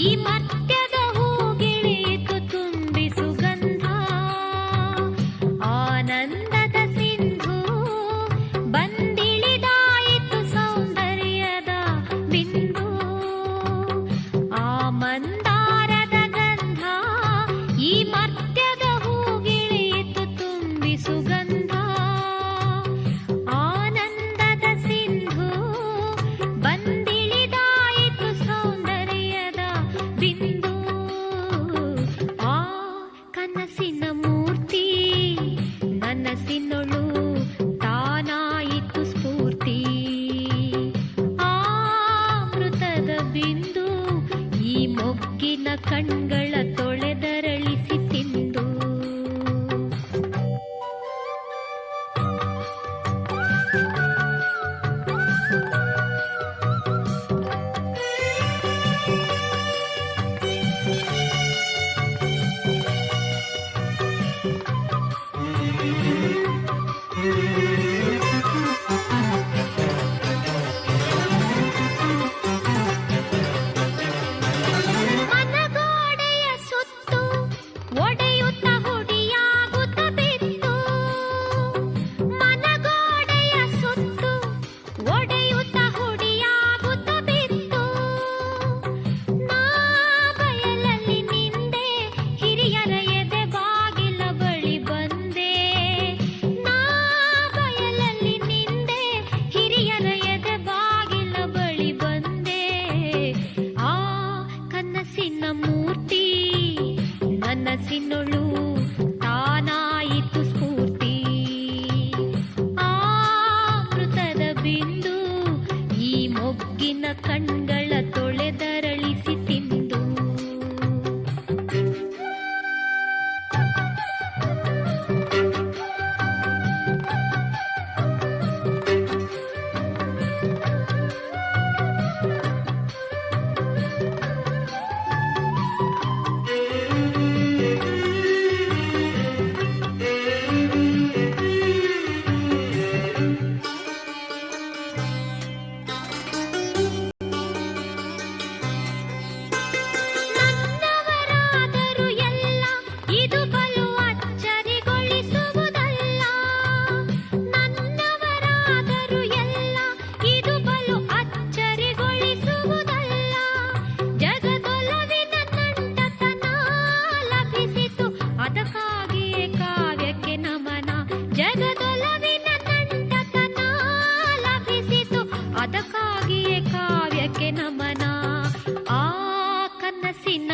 ಈ ಮರ್ತ್ಯದ ಹೂಗಿಳಿಯಿತು ತುಂಬಿ ಸುಗಂಧ. ಆನಂದದ ಸಿಂಧು ಬಂದಿಳಿದಾಯಿತು ಸೌಂದರ್ಯದ ಬಿಂದು. ಆ ಮಂದಾರದ ಗಂಧ ಈ ಮರ್ತ್ಯದ ಹೂಗಿಳಿಯಿತು ತುಂಬಿ ಸುಗಂಧ. ಆನಂದದ ಸಿಂಧು ಬಂದಿಳಿದಾಯಿತು ಸೌಂದರ್ಯದ ಬಿಂದು. ಆ ಕನಸಿನ ಮೂರ್ತಿ ನನಸಿನೊಳು ತಾನಾಯಿತು ಸ್ಫೂರ್ತಿ. ಆ ಅಮೃತದ ಬಿಂದು ಈ ಮೊಗ್ಗಿನ ಕಣ್ಗಳ ತೊಳೆದರಳಿಸಿ ತಿಂದು. ಮನಗೋಡೆಯ ಸುತ್ತು ಒಡೆಯುತ್ತ ಹುಡಿಯಾಗುತ್ತ ಬಿತ್ತು. ಮನಗೋಡೆಯ ಸುತ್ತು ಒಡೆಯುತ್ತ ಹುಡಿಯಾಗುತ್ತ ಬಿತ್ತು. ನಾ ಬಯಲಲ್ಲಿ ನಿಂದೆ ಹಿರಿಯರ ಎದೆ ಬಾಗಿಲ ಬಳಿ ಬಂದೆ. ನಾ ಬಯಲಲ್ಲಿ ನಿಂದೆ ಹಿರಿಯರ ಎದೆ ಬಾಗಿಲ ಬಳಿ ಬಂದೆ. ಆ ಕನಸಿನ ಮೂರ್ತಿ ನನಸಿನೊಳು ತಾನಾಯಿತು ಸ್ಫೂರ್ತಿ. ಆ ಅಮೃತದ ಬಿಂದು ಈ ಮೊಗ್ಗಿನ ಕಣ್ಗಳ ತೊಳೆದರಳಿಸಿ ತಿಂದು. ನನ್ನವರಾದರು ಎಲ್ಲ ಇದು ಬಲು ಅಚ್ಚರಿಗೊಳಿಸುವುದಲ್ಲ. ನನ್ನವರಾದರು ಎಲ್ಲ ಇದು ಬಲು ಅಚ್ಚರಿಗೊಳಿಸುವುದಲ್ಲ. ಜಗದೊಲವಿನ ನಂಟತನ ಲಭಿಸಿತು ಅದಕ್ಕಾಗಿಯೇ ಕಾವ್ಯಕ್ಕೆ ನಮನ. ಜಗದೊಲವಿನ ನಂಟತನ ಲಭಿಸಿತು ಅದಕ್ಕಾಗಿಯೇ ಕಾವ್ಯಕ್ಕೆ ನಮನ. ಆ ಕನಸಿನ